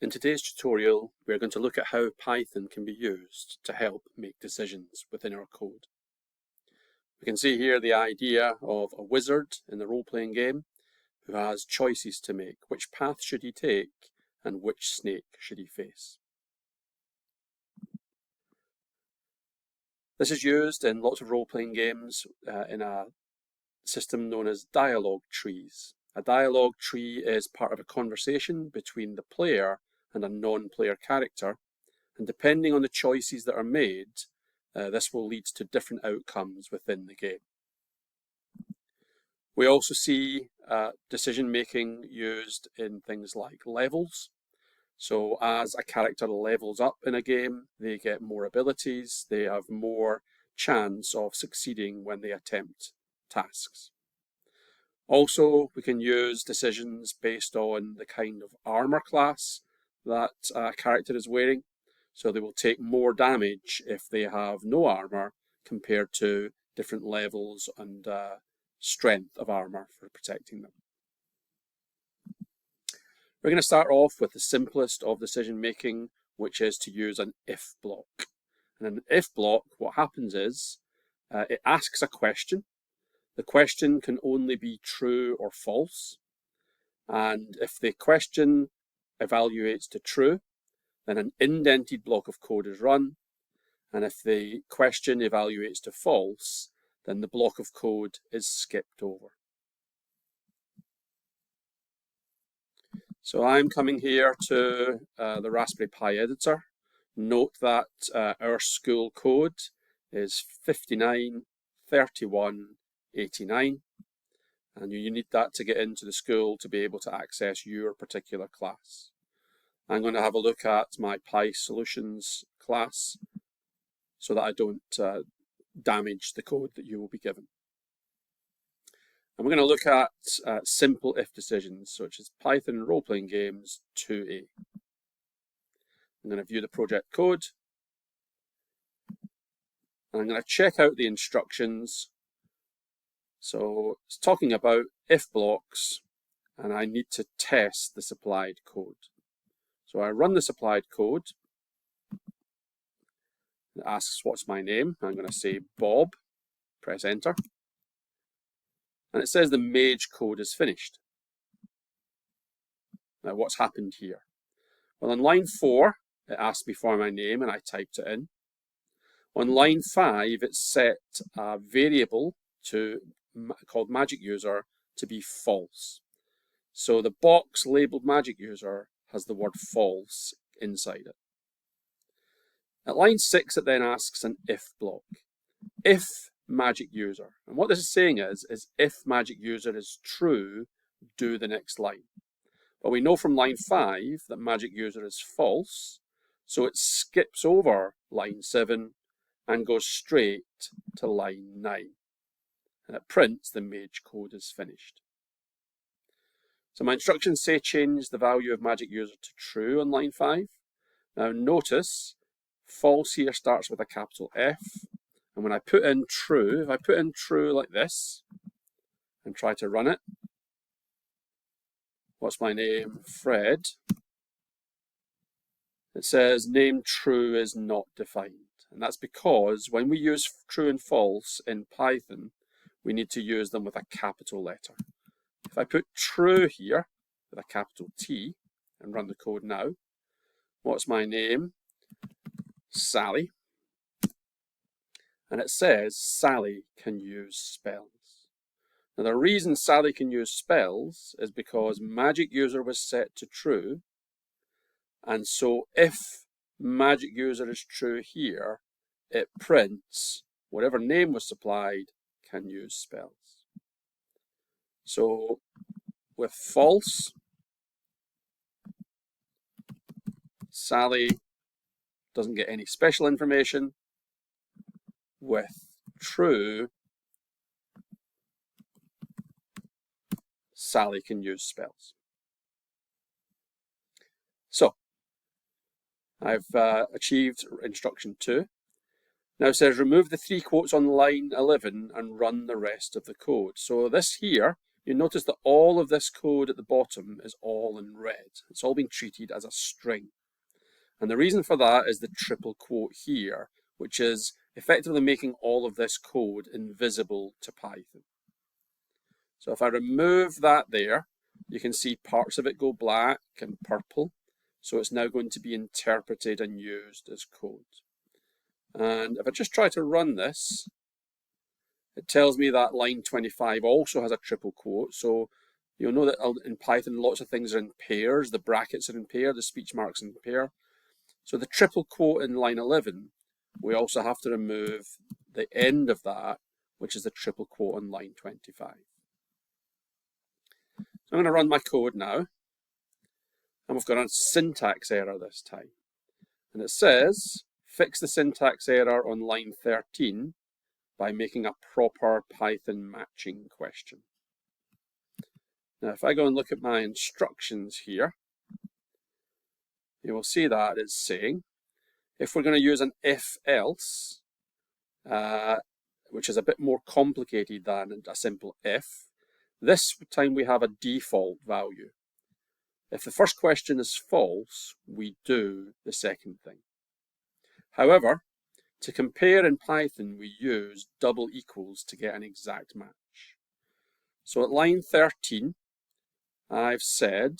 In today's tutorial, we're going to look at how Python can be used to help make decisions within our code. We can see here the idea of a wizard in the role-playing game who has choices to make. Which path should he take and which snake should he face? This is used in lots of role-playing games in a system known as dialogue trees. A dialogue tree is part of a conversation between the player and a non-player character, and depending on the choices that are made, this will lead to different outcomes within the game. We also see decision making used in things like levels. So as a character levels up in a game, they get more abilities, they have more chance of succeeding when they attempt tasks. Also, we can use decisions based on the kind of armor class that a character is wearing. So they will take more damage if they have no armor compared to different levels and strength of armor for protecting them. We're going to start off with the simplest of decision making, which is to use an if block. And in an if block, what happens is it asks a question. The question can only be true or false. And if the question evaluates to true, then an indented block of code is run. And if the question evaluates to false, then the block of code is skipped over. So I'm coming here to the Raspberry Pi editor. Note that our school code is 593189, and you need that to get into the school to be able to access your particular class. I'm going to have a look at my Pi Solutions class so that I don't damage the code that you will be given. And we're going to look at simple if decisions, which is Python role-playing games 2a. I'm going to view the project code, and I'm going to check out the instructions. So it's talking about if blocks, and I need to test the supplied code. So I run the supplied code. It asks what's my name. I'm going to say Bob. Press enter. And it says the mage code is finished. Now what's happened here? Well, on line 4, it asked me for my name and I typed it in. On line 5, it set a variable called magic user to be false. So the box labeled magic user has the word false inside it. At line 6, it then asks an if block. If magic user. And what this is saying is if magic user is true, do the next line. But we know from line 5 that magic user is false, so it skips over line 7 and goes straight to line 9. And it prints the mage code is finished. So my instructions say change the value of magic user to true on line 5. Now notice, false here starts with a capital F. And when I put in true, if I put in true like this and try to run it, what's my name? Fred. It says name true is not defined. And that's because when we use true and false in Python, we need to use them with a capital letter. If I put true here with a capital T and run the code now, what's my name? Sally. And it says Sally can use spells. Now the reason Sally can use spells is because magic user was set to true, and so if magic user is true here, it prints whatever name was supplied can use spells. So with false, Sally doesn't get any special information. With true, Sally can use spells. So I've achieved instruction 2. Now it says remove the 3 quotes on line 11 and run the rest of the code. So this here you notice that all of this code at the bottom is all in red. It's all being treated as a string. And the reason for that is the triple quote here, which is effectively making all of this code invisible to Python. So if I remove that there, you can see parts of it go black and purple. So it's now going to be interpreted and used as code. And if I just try to run this, it tells me that line 25 also has a triple quote. So you'll know that in Python, lots of things are in pairs. The brackets are in pair, the speech marks in pair. So the triple quote in line 11, we also have to remove the end of that, which is the triple quote on line 25. So I'm going to run my code now. And we've got a syntax error this time. And it says, fix the syntax error on line 13 by making a proper Python matching question. Now, if I go and look at my instructions here, you will see that it's saying, if we're going to use an if-else, which is a bit more complicated than a simple if, this time we have a default value. If the first question is false, we do the second thing. However, to compare in Python, we use double equals to get an exact match. So at line 13, I've said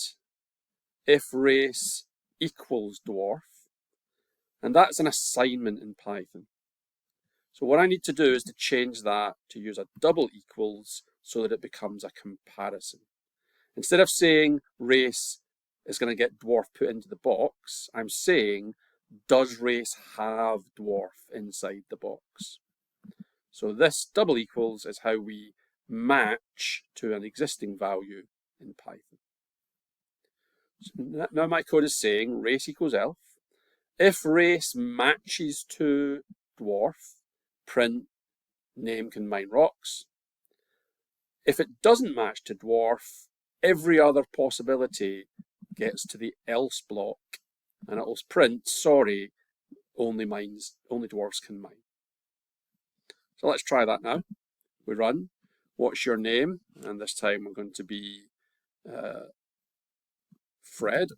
if race equals dwarf, and that's an assignment in Python. So what I need to do is to change that to use a double equals so that it becomes a comparison. Instead of saying race is going to get dwarf put into the box, I'm saying, does race have dwarf inside the box? So this double equals is how we match to an existing value in Python. So now my code is saying race equals elf. If race matches to dwarf, print name can mine rocks. If it doesn't match to dwarf, every other possibility gets to the else block, and it will print, sorry, only dwarves can mine. So let's try that now. We run, what's your name? And this time we're going to be Fred.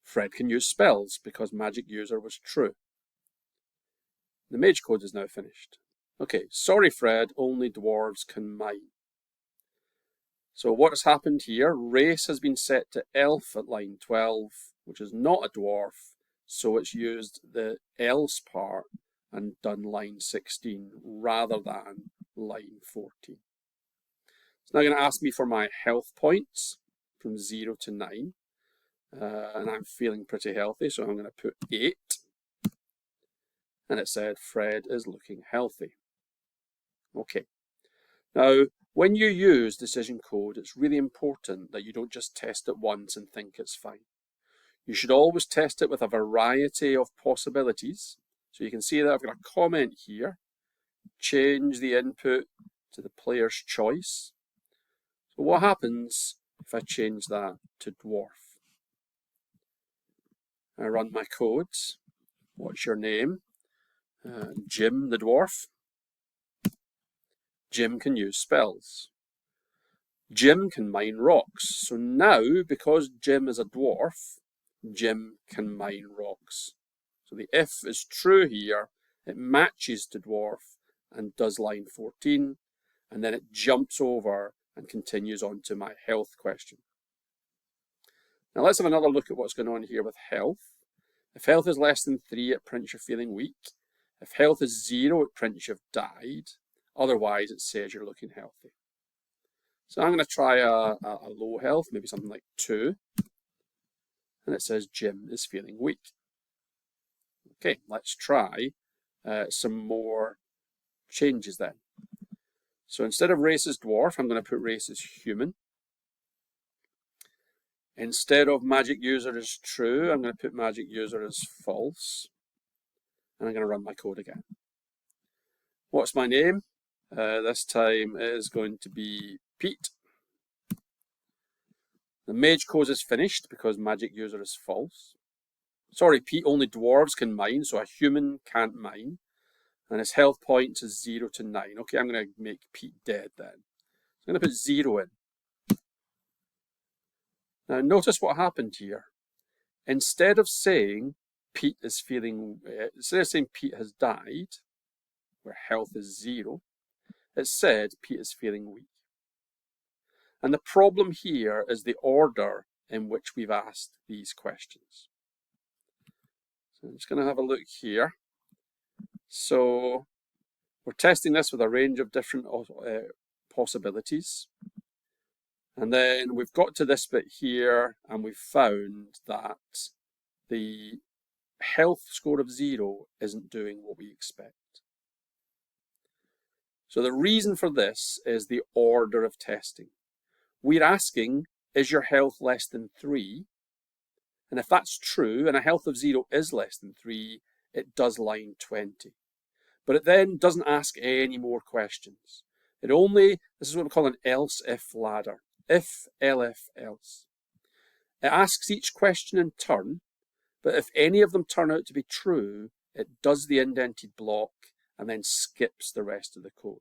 Fred can use spells because magic user was true. The mage code is now finished. Okay, sorry Fred, only dwarves can mine. So what has happened here, race has been set to elf at line 12, which is not a dwarf, so it's used the else part and done line 16 rather than line 14. It's now going to ask me for my health points from 0 to 9, and I'm feeling pretty healthy, so I'm going to put 8, and it said Fred is looking healthy. Okay, now when you use decision code, it's really important that you don't just test it once and think it's fine. You should always test it with a variety of possibilities. So you can see that I've got a comment here, change the input to the player's choice. So what happens if I change that to dwarf? I run my codes. What's your name? Jim the dwarf. Jim can use spells. Jim can mine rocks. So now, because Jim is a dwarf, Jim can mine rocks. So the if is true here. It matches to dwarf and does line 14. And then it jumps over and continues on to my health question. Now let's have another look at what's going on here with health. If health is less than 3, it prints you're feeling weak. If health is 0, it prints you've died. Otherwise, it says you're looking healthy. So I'm going to try a low health, maybe something like 2. And it says Jim is feeling weak. Okay, let's try some more changes then. So instead of race as dwarf, I'm going to put race as human. Instead of magic user as true, I'm going to put magic user as false. And I'm going to run my code again. What's my name? This time is going to be Pete. The mage code is finished because magic user is false. Sorry, Pete, only dwarves can mine, so a human can't mine. And his health points is 0 to 9. Okay, I'm going to make Pete dead then. I'm going to put 0 in. Now notice what happened here. Instead of saying Pete is feeling, instead of saying Pete has died, where health is 0, it said Pete is feeling weak. And the problem here is the order in which we've asked these questions. So I'm just going to have a look here. So we're testing this with a range of different possibilities. And then we've got to this bit here and we've found that the health score of 0 isn't doing what we expect. So the reason for this is the order of testing. We're asking, is your health less than 3? And if that's true, and a health of 0 is less than 3, it does line 20. But it then doesn't ask any more questions. It only, this is what we call an else-if ladder. If-elif-else. It asks each question in turn, but if any of them turn out to be true, it does the indented block and then skips the rest of the code.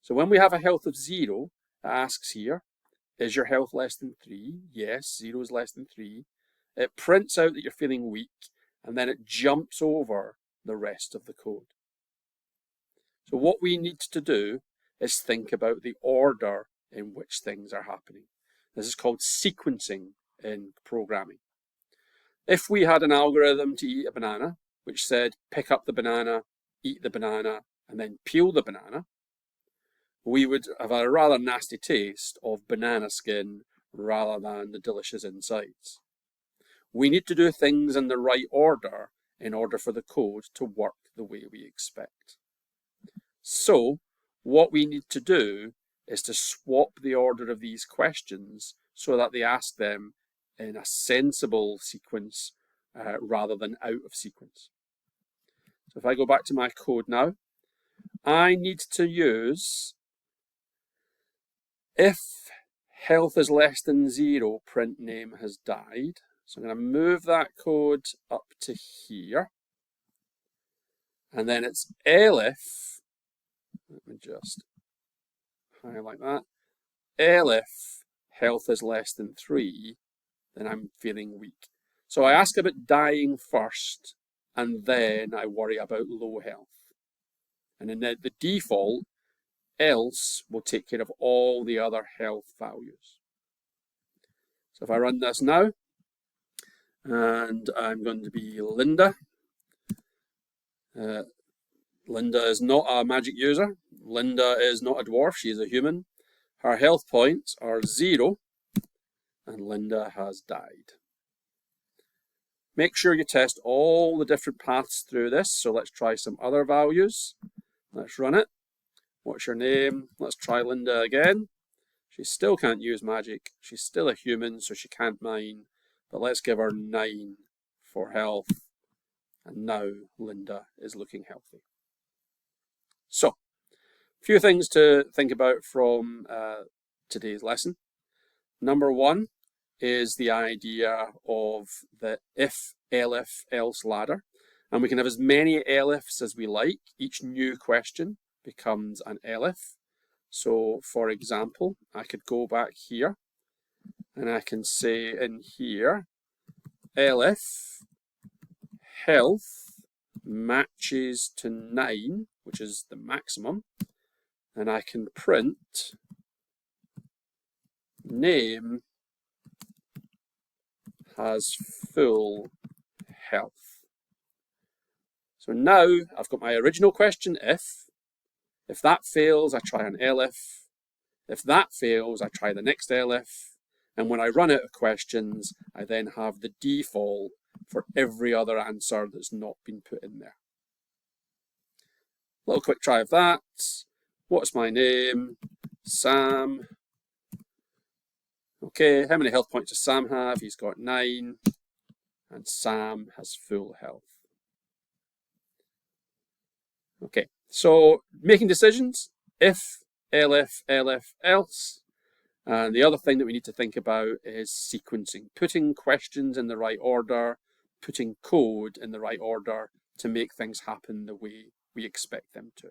So when we have a health of 0, it asks here, is your health less than 3? Yes, 0 is less than 3. It prints out that you're feeling weak, and then it jumps over the rest of the code. So what we need to do is think about the order in which things are happening. This is called sequencing in programming. If we had an algorithm to eat a banana, which said pick up the banana, eat the banana, and then peel the banana, we would have a rather nasty taste of banana skin rather than the delicious insides. We need to do things in the right order in order for the code to work the way we expect. So what we need to do is to swap the order of these questions so that they ask them in a sensible sequence rather than out of sequence. So if I go back to my code now, I need to use if health is less than 0, print name has died. So I'm going to move that code up to here. And then it's elif, let me just highlight that, elif health is less than 3, then I'm feeling weak. So I ask about dying first, and then I worry about low health. And then the default, else, will take care of all the other health values. So if I run this now, and I'm going to be Linda. Linda is not a magic user. Linda is not a dwarf, she is a human. Her health points are 0, and Linda has died. Make sure you test all the different paths through this. So let's try some other values. Let's run it. What's your name? Let's try Linda again. She still can't use magic. She's still a human, so she can't mine. But let's give her 9 for health. And now Linda is looking healthy. So, a few things to think about from today's lesson. Number 1 is the idea of the if-elif-else ladder. And we can have as many elifs as we like. Each new question becomes an elif. So, for example, I could go back here and I can say in here, elif health matches to 9, which is the maximum, and I can print name has full health. So now I've got my original question, if that fails, I try an elif. If that fails, I try the next elif. And when I run out of questions, I then have the default for every other answer that's not been put in there. Little quick try of that. What's my name? Sam. Okay, how many health points does Sam have? He's got 9. And Sam has full health. Okay, so making decisions, if, elif, else. And the other thing that we need to think about is sequencing, putting questions in the right order, putting code in the right order to make things happen the way we expect them to.